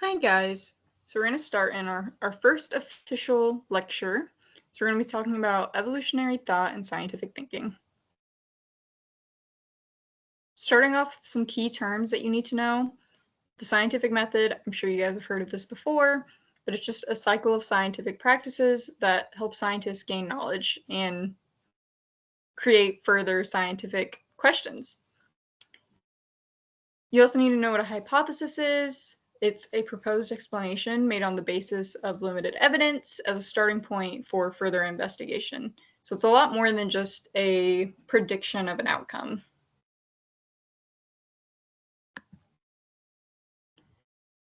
Hi guys! So we're going to start in our first official lecture. So we're going to be talking about evolutionary thought and scientific thinking. Starting off with some key terms that you need to know. The scientific method, I'm sure you guys have heard of this before, but it's just a cycle of scientific practices that help scientists gain knowledge and create further scientific questions. You also need to know what a hypothesis is. It's a proposed explanation made on the basis of limited evidence as a starting point for further investigation. So it's a lot more than just a prediction of an outcome.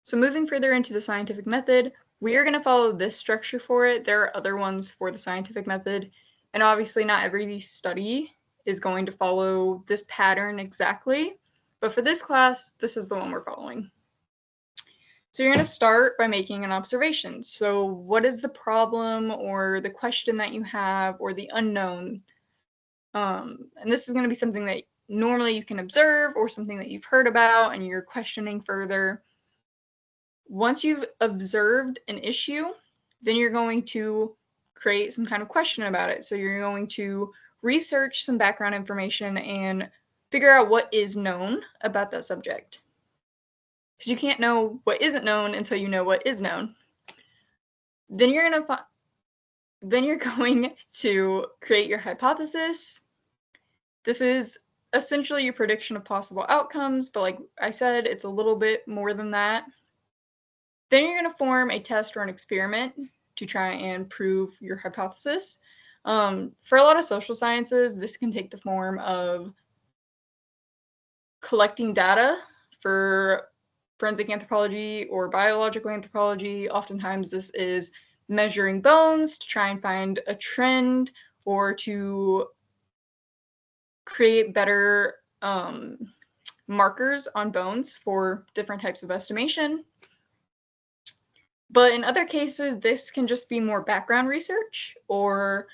So moving further into the scientific method, we are going to follow this structure for it. There are other ones for the scientific method, and obviously not every study is going to follow this pattern exactly, but for this class, this is the one we're following. So you're going to start by making an observation. So what is the problem or the question that you have or the unknown? And this is going to be something that normally you can observe or something that you've heard about and you're questioning further. Once you've observed an issue, then you're going to create some kind of question about it. So you're going to research some background information and figure out what is known about that subject. Because you can't know what isn't known until you know what is known. Then you're going to create your hypothesis. This is essentially your prediction of possible outcomes, but like I said, it's a little bit more than that. Then you're going to form a test or an experiment to try and prove your hypothesis. For a lot of social sciences, this can take the form of collecting data. For forensic anthropology or biological anthropology, oftentimes this is measuring bones to try and find a trend or to create better markers on bones for different types of estimation. But in other cases, this can just be more background research or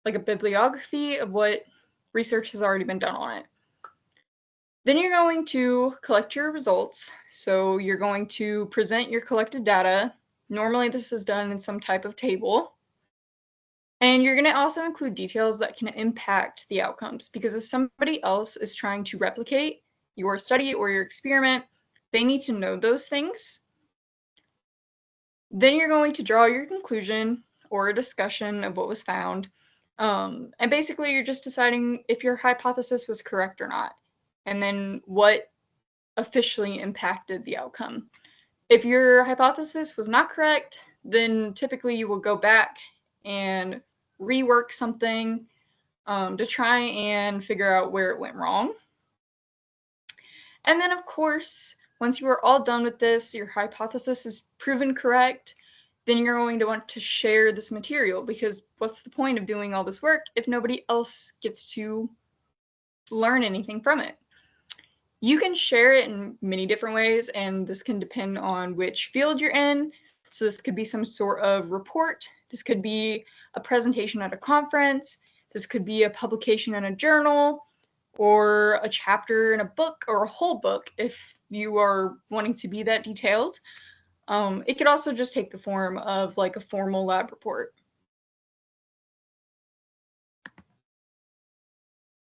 like a bibliography of what research has already been done on it. Then you're going to collect your results. So you're going to present your collected data. Normally this is done in some type of table. And you're going to also include details that can impact the outcomes, because if somebody else is trying to replicate your study or your experiment, they need to know those things. Then you're going to draw your conclusion or a discussion of what was found. And basically you're just deciding if your hypothesis was correct or not, and then what officially impacted the outcome. If your hypothesis was not correct, then typically you will go back and rework something to try and figure out where it went wrong. And then, of course, once you are all done with this, your hypothesis is proven correct, then you're going to want to share this material, because what's the point of doing all this work if nobody else gets to learn anything from it? You can share it in many different ways, and this can depend on which field you're in. So this could be some sort of report. This could be a presentation at a conference. This could be a publication in a journal, or a chapter in a book, or a whole book if you are wanting to be that detailed. It could also just take the form of like a formal lab report.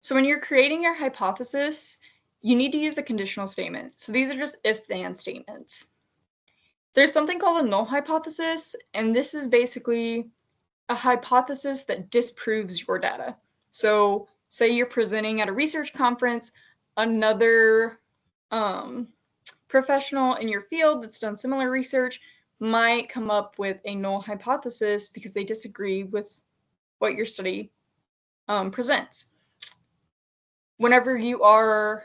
So when you're creating your hypothesis, you need to use a conditional statement. So these are just if-then statements. There's something called a null hypothesis, and this is basically a hypothesis that disproves your data. So say you're presenting at a research conference, another professional in your field that's done similar research might come up with a null hypothesis because they disagree with what your study presents. Whenever you are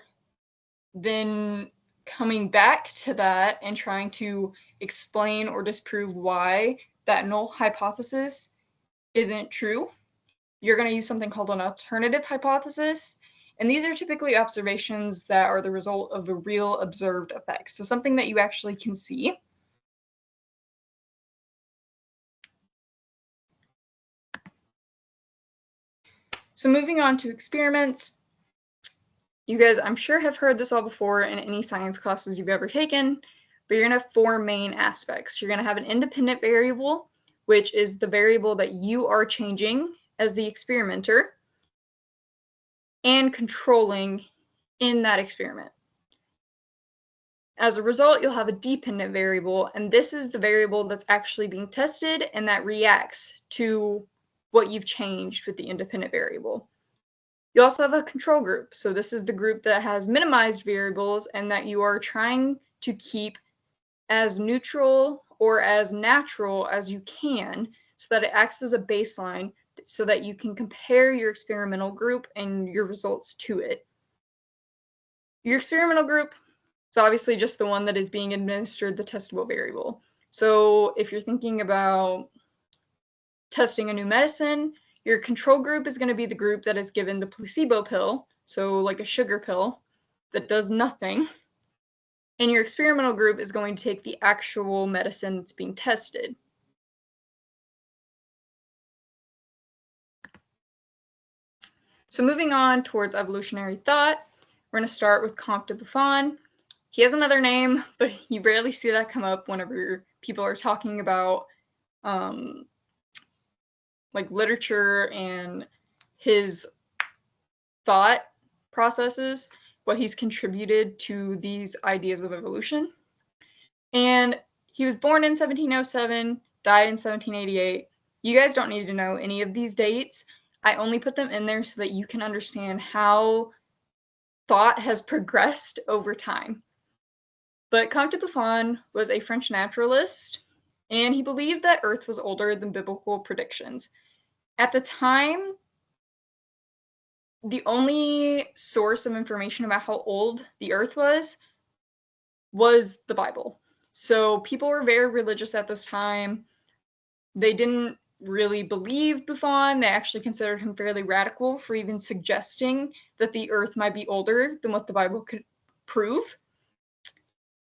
then coming back to that and trying to explain or disprove why that null hypothesis isn't true, you're going to use something called an alternative hypothesis. And these are typically observations that are the result of a real observed effect. So something that you actually can see. So moving on to experiments. You guys, I'm sure, have heard this all before in any science classes you've ever taken, but you're going to have four main aspects. You're going to have an independent variable, which is the variable that you are changing as the experimenter and controlling in that experiment. As a result, you'll have a dependent variable, and this is the variable that's actually being tested and that reacts to what you've changed with the independent variable. You also have a control group. So this is the group that has minimized variables and that you are trying to keep as neutral or as natural as you can so that it acts as a baseline so that you can compare your experimental group and your results to it. Your experimental group is obviously just the one that is being administered the testable variable. So if you're thinking about testing a new medicine, your control group is going to be the group that is given the placebo pill, so like a sugar pill that does nothing. And your experimental group is going to take the actual medicine that's being tested. So moving on towards evolutionary thought, we're going to start with Comte de Buffon. He has another name, but you rarely see that come up whenever people are talking about like literature and his thought processes, what he's contributed to these ideas of evolution. And he was born in 1707, died in 1788. You guys don't need to know any of these dates. I only put them in there so that you can understand how thought has progressed over time. But Comte de Buffon was a French naturalist, and he believed that Earth was older than biblical predictions. At the time, the only source of information about how old the Earth was the Bible. So people were very religious at this time. They didn't really believe Buffon. They actually considered him fairly radical for even suggesting that the Earth might be older than what the Bible could prove.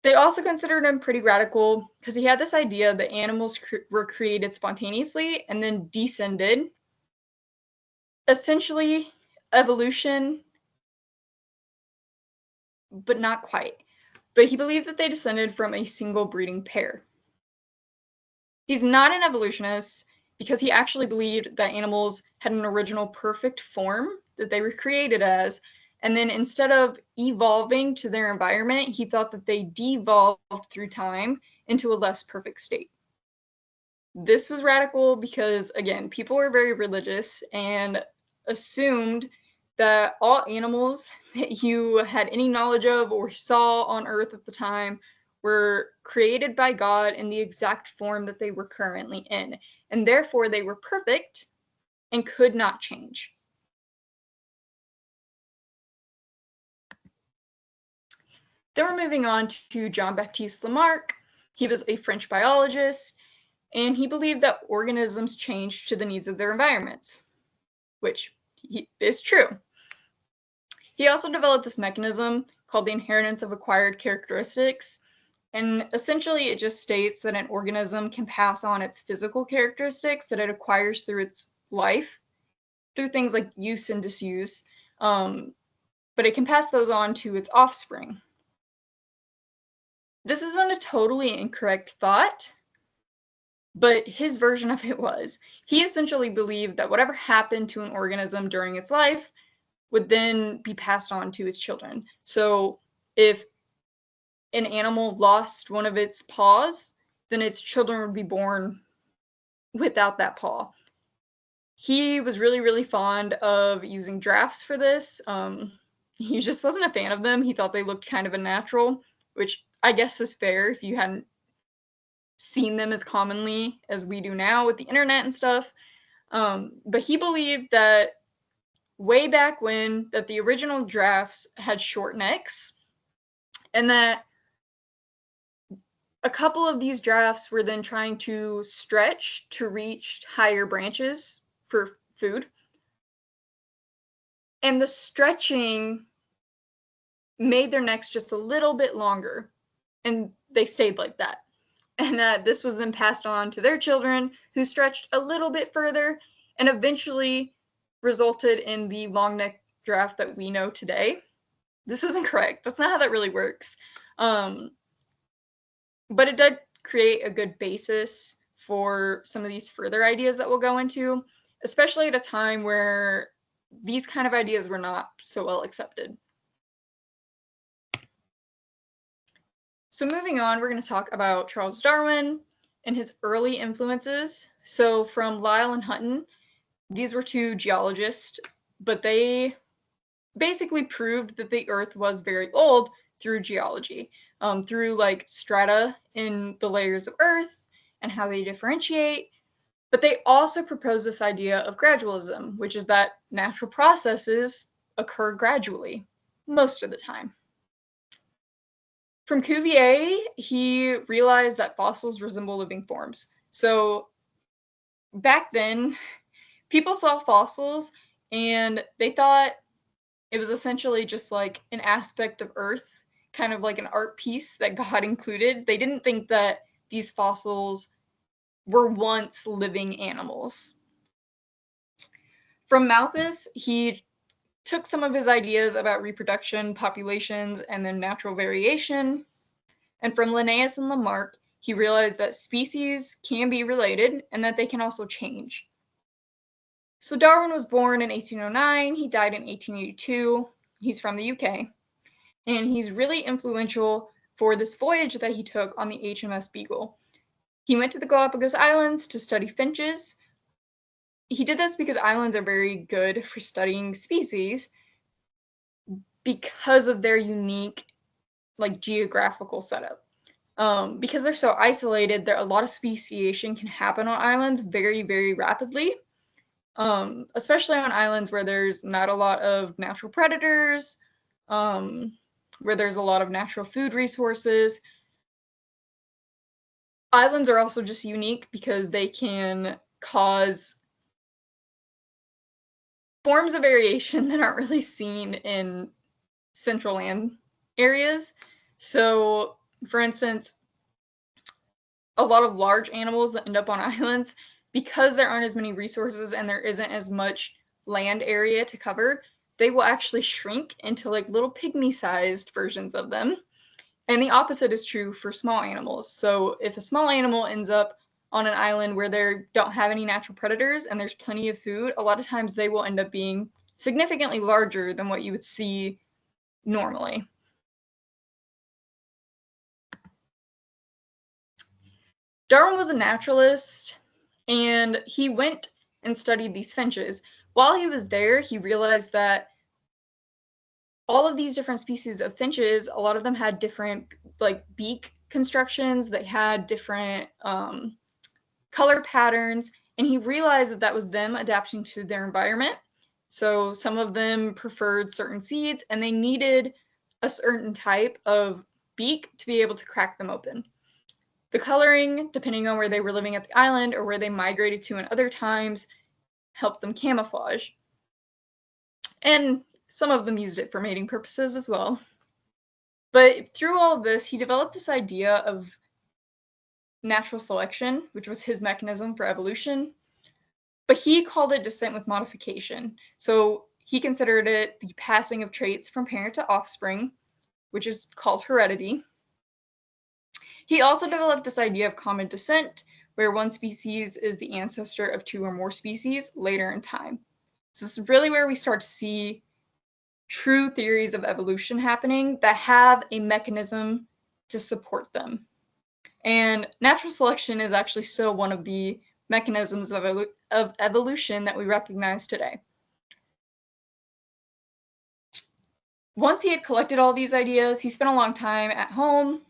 They also considered him pretty radical because he had this idea that animals were created spontaneously and then descended. Essentially, evolution, but not quite. But he believed that they descended from a single breeding pair. He's not an evolutionist because he actually believed that animals had an original perfect form that they were created as, and then instead of evolving to their environment, he thought that they devolved through time into a less perfect state. This was radical because, again, people were very religious and assumed that all animals that you had any knowledge of or saw on Earth at the time were created by God in the exact form that they were currently in, and therefore they were perfect and could not change. Then we're moving on to Jean-Baptiste Lamarck. He was a French biologist, and he believed that organisms changed to the needs of their environments, which is true. He also developed this mechanism called the inheritance of acquired characteristics, and essentially it just states that an organism can pass on its physical characteristics that it acquires through its life, through things like use and disuse, but it can pass those on to its offspring. This isn't a totally incorrect thought, but his version of it was. He essentially believed that whatever happened to an organism during its life would then be passed on to its children. So if an animal lost one of its paws, then its children would be born without that paw. He was really, really fond of using giraffes for this. He just wasn't a fan of them. He thought they looked kind of unnatural, which I guess is fair if you hadn't seen them as commonly as we do now with the internet and stuff. But he believed that way back when that the original giraffes had short necks and that a couple of these giraffes were then trying to stretch to reach higher branches for food. And the stretching made their necks just a little bit longer, and they stayed like that. And that this was then passed on to their children, who stretched a little bit further, and eventually resulted in the long neck giraffe that we know today. This isn't correct. That's not how that really works. But it did create a good basis for some of these further ideas that we'll go into, especially at a time where these kind of ideas were not so well accepted. So moving on, we're going to talk about Charles Darwin and his early influences. So from Lyell and Hutton, these were two geologists, but they basically proved that the Earth was very old through geology, through like strata in the layers of Earth and how they differentiate. But they also proposed this idea of gradualism, which is that natural processes occur gradually, most of the time. From Cuvier, he realized that fossils resemble living forms. So back then, people saw fossils and they thought it was essentially just like an aspect of Earth, kind of like an art piece that God included. They didn't think that these fossils were once living animals. From Malthus, he took some of his ideas about reproduction, populations, and then natural variation. And from Linnaeus and Lamarck, he realized that species can be related and that they can also change. So Darwin was born in 1809, he died in 1882. He's from the UK, and he's really influential for this voyage that he took on the HMS Beagle. He went to the Galapagos Islands to study finches. He did this because islands are very good for studying species because of their unique like geographical setup. Because they're so isolated, a lot of speciation can happen on islands very, very rapidly, especially on islands where there's not a lot of natural predators, where there's a lot of natural food resources. Islands are also just unique because they can cause forms of variation that aren't really seen in central land areas. So, for instance, a lot of large animals that end up on islands, because there aren't as many resources and there isn't as much land area to cover, they will actually shrink into like little pygmy-sized versions of them. And the opposite is true for small animals. So if a small animal ends up on an island where they don't have any natural predators and there's plenty of food, a lot of times they will end up being significantly larger than what you would see normally. Darwin was a naturalist, and he went and studied these finches. While he was there, he realized that all of these different species of finches, a lot of them had different like beak constructions, they had different color patterns, and he realized that that was them adapting to their environment. So some of them preferred certain seeds, and they needed a certain type of beak to be able to crack them open. The coloring, depending on where they were living at the island or where they migrated to in other times, helped them camouflage. And some of them used it for mating purposes as well. But through all of this, he developed this idea of natural selection, which was his mechanism for evolution. But he called it descent with modification. So he considered it the passing of traits from parent to offspring, which is called heredity. He also developed this idea of common descent, where one species is the ancestor of two or more species later in time. So this is really where we start to see true theories of evolution happening that have a mechanism to support them. And natural selection is actually still one of the mechanisms of evolution that we recognize today. Once he had collected all these ideas, he spent a long time at home,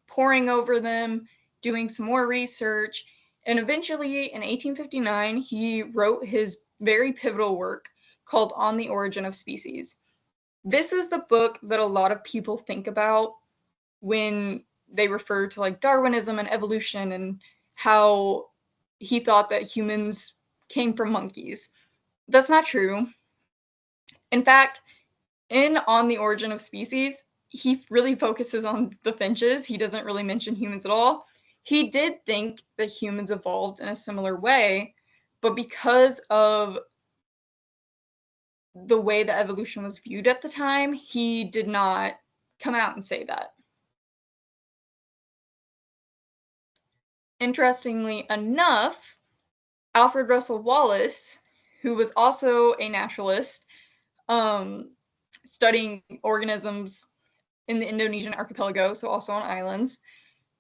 poring over them, doing some more research, and eventually in 1859, he wrote his very pivotal work called On the Origin of Species. This is the book that a lot of people think about when they refer to like Darwinism and evolution and how he thought that humans came from monkeys. That's not true. In fact, in On the Origin of Species, he really focuses on the finches. He doesn't really mention humans at all. He did think that humans evolved in a similar way, but because of the way that evolution was viewed at the time, he did not come out and say that. Interestingly enough, Alfred Russel Wallace, who was also a naturalist, studying organisms in the Indonesian archipelago, so also on islands,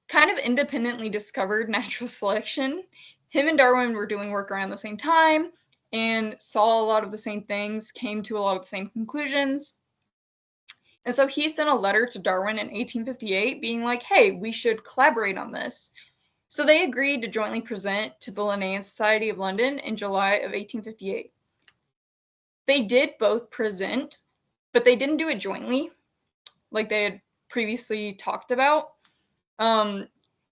kind of independently discovered natural selection. Him and Darwin were doing work around the same time and saw a lot of the same things, came to a lot of the same conclusions. And so he sent a letter to Darwin in 1858 being like, hey, we should collaborate on this. So they agreed to jointly present to the Linnean Society of London in July of 1858. They did both present, but they didn't do it jointly like they had previously talked about.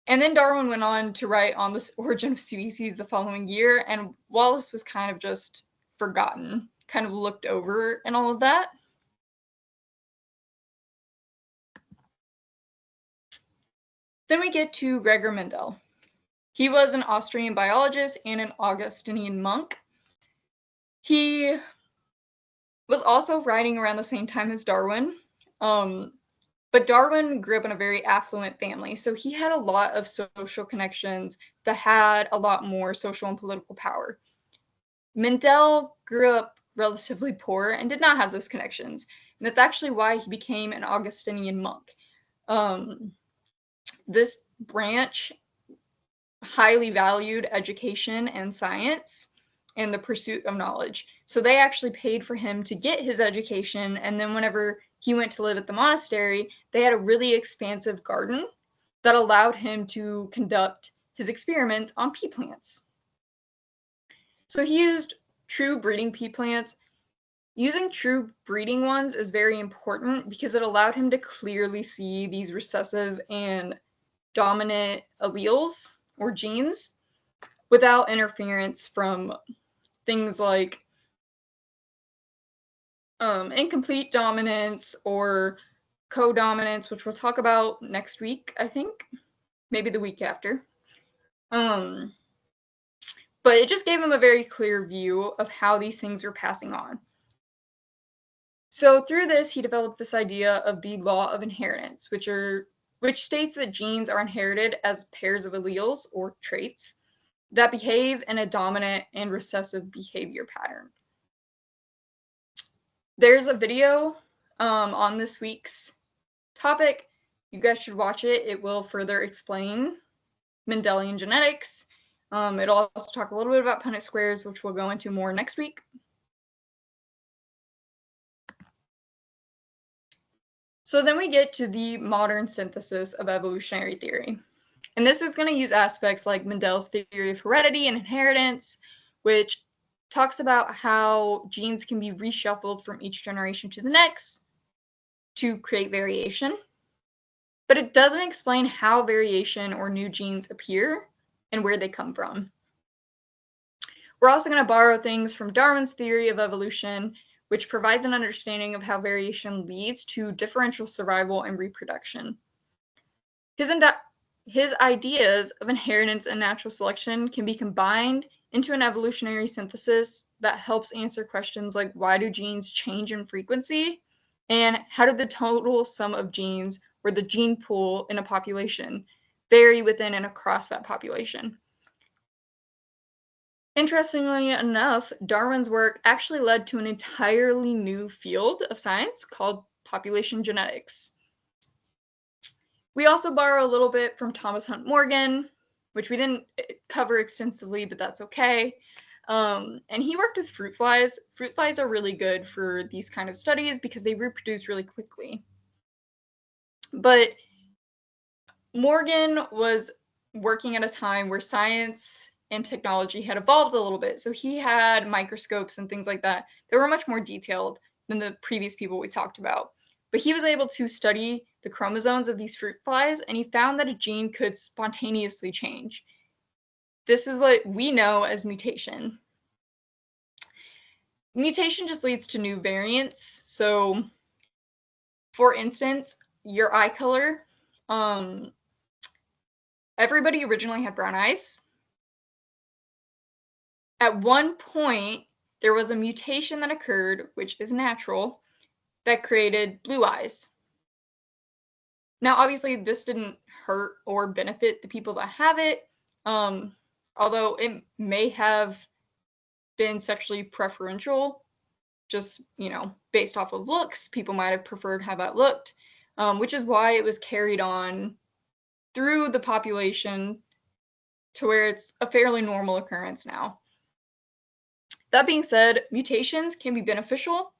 And then Darwin went on to write on the origin of species the following year, and Wallace was kind of just forgotten, kind of looked over and all of that. Then we get to Gregor Mendel. He was an Austrian biologist and an Augustinian monk. He was also writing around the same time as Darwin, but Darwin grew up in a very affluent family, so he had a lot of social connections that had a lot more social and political power. Mendel grew up relatively poor and did not have those connections, and that's actually why he became an Augustinian monk. This branch highly valued education and science and the pursuit of knowledge. So they actually paid for him to get his education, and then whenever he went to live at the monastery, they had a really expansive garden that allowed him to conduct his experiments on pea plants. So he used true breeding pea plants. Using true breeding ones is very important because it allowed him to clearly see these recessive and dominant alleles or genes without interference from things like incomplete dominance or codominance, which we'll talk about next week, I think, maybe the week after. But it just gave him a very clear view of how these things were passing on. So through this, he developed this idea of the law of inheritance, which states that genes are inherited as pairs of alleles or traits that behave in a dominant and recessive behavior pattern. There's a video on this week's topic. You guys should watch it. It will further explain Mendelian genetics. It'll also talk a little bit about Punnett squares, which we'll go into more next week. So then we get to the modern synthesis of evolutionary theory. And this is going to use aspects like Mendel's theory of heredity and inheritance, which talks about how genes can be reshuffled from each generation to the next to create variation. But it doesn't explain how variation or new genes appear and where they come from. We're also going to borrow things from Darwin's theory of evolution, which provides an understanding of how variation leads to differential survival and reproduction. His ideas of inheritance and natural selection can be combined into an evolutionary synthesis that helps answer questions like why do genes change in frequency and how did the total sum of genes or the gene pool in a population vary within and across that population. Interestingly enough, Darwin's work actually led to an entirely new field of science called population genetics. We also borrow a little bit from Thomas Hunt Morgan, which we didn't cover extensively, but that's okay. And he worked with fruit flies. Fruit flies are really good for these kind of studies because they reproduce really quickly. But Morgan was working at a time where science and technology had evolved a little bit. So he had microscopes and things like that that were much more detailed than the previous people we talked about. But he was able to study the chromosomes of these fruit flies, and he found that a gene could spontaneously change. This is what we know as mutation. Mutation just leads to new variants. So, for instance, your eye color, everybody originally had brown eyes. At one point, there was a mutation that occurred, which is natural, that created blue eyes. Now, obviously, this didn't hurt or benefit the people that have it. Although it may have been sexually preferential, just, based off of looks, people might have preferred how that looked, which is why it was carried on through the population to where it's a fairly normal occurrence now. That being said, mutations can be beneficial,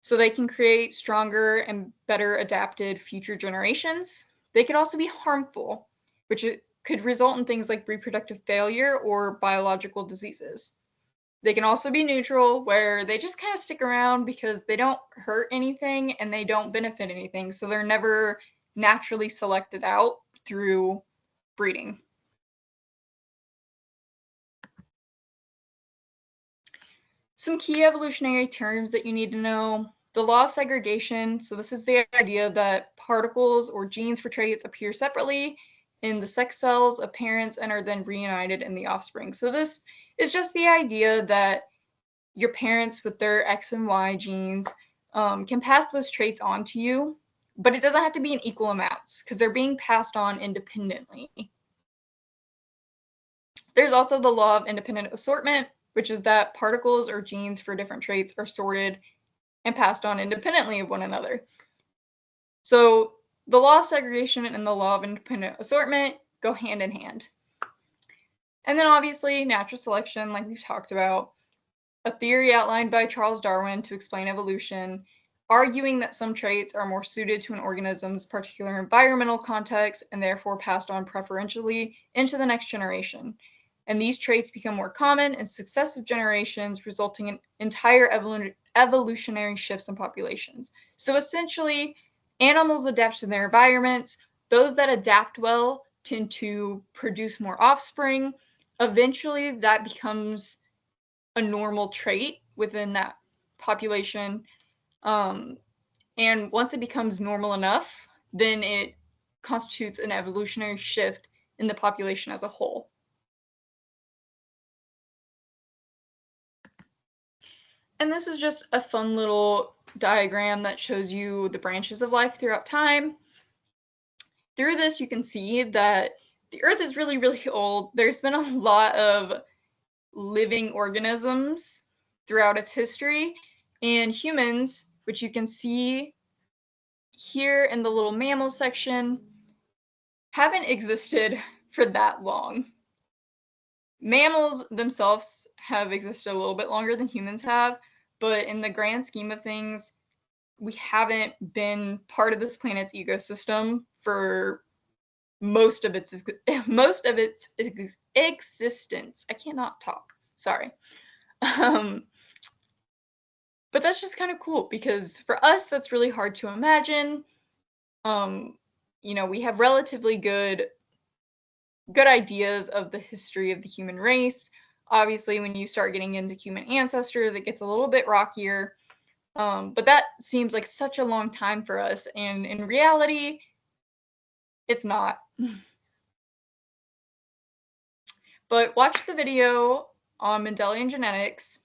so they can create stronger and better adapted future generations. They could also be harmful, which could result in things like reproductive failure or biological diseases. They can also be neutral, where they just kind of stick around because they don't hurt anything and they don't benefit anything, so they're never naturally selected out through breeding. Some key evolutionary terms that you need to know. The law of segregation. So this is the idea that particles or genes for traits appear separately in the sex cells of parents and are then reunited in the offspring. So this is just the idea that your parents with their X and Y genes can pass those traits on to you, but it doesn't have to be in equal amounts because they're being passed on independently. There's also the law of independent assortment, which is that particles or genes for different traits are sorted and passed on independently of one another. So the law of segregation and the law of independent assortment go hand in hand. And then obviously natural selection, like we've talked about, a theory outlined by Charles Darwin to explain evolution, arguing that some traits are more suited to an organism's particular environmental context and therefore passed on preferentially into the next generation. And these traits become more common in successive generations, resulting in entire evolutionary shifts in populations. So essentially, animals adapt to their environments. Those that adapt well tend to produce more offspring. Eventually, that becomes a normal trait within that population. And once it becomes normal enough, then it constitutes an evolutionary shift in the population as a whole. And this is just a fun little diagram that shows you the branches of life throughout time. Through this, you can see that the Earth is really, really old. There's been a lot of living organisms throughout its history, and humans, which you can see here in the little mammal section, haven't existed for that long. Mammals themselves have existed a little bit longer than humans have, but in the grand scheme of things, we haven't been part of this planet's ecosystem for most of its existence. I cannot talk. Sorry. But that's just kind of cool because for us, that's really hard to imagine. We have relatively good ideas of the history of the human race. Obviously, when you start getting into human ancestors, it gets a little bit rockier. But that seems like such a long time for us, and in reality, it's not. But watch the video on Mendelian genetics.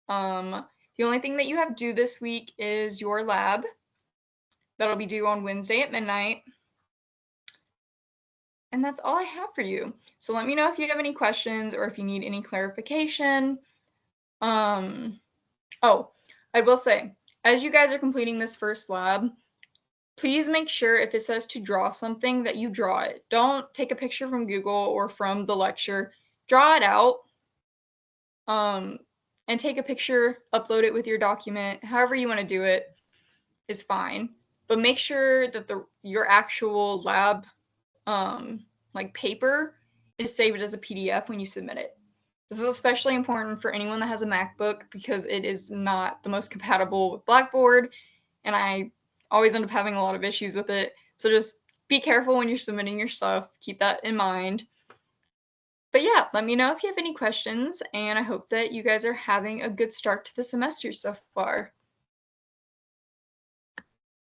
The only thing that you have due this week is your lab. That'll be due on Wednesday at midnight. And that's all I have for you. So let me know if you have any questions or if you need any clarification. Oh, I will say, as you guys are completing this first lab, please make sure if it says to draw something that you draw it. Don't take a picture from Google or from the lecture. Draw it out and take a picture, upload it with your document. However you want to do it is fine. But make sure that your actual lab paper is saved as a PDF when you submit it. This is especially important for anyone that has a MacBook because it is not the most compatible with Blackboard, and I always end up having a lot of issues with it. So just be careful when you're submitting your stuff. Keep that in mind. But yeah, let me know if you have any questions, and I hope that you guys are having a good start to the semester so far.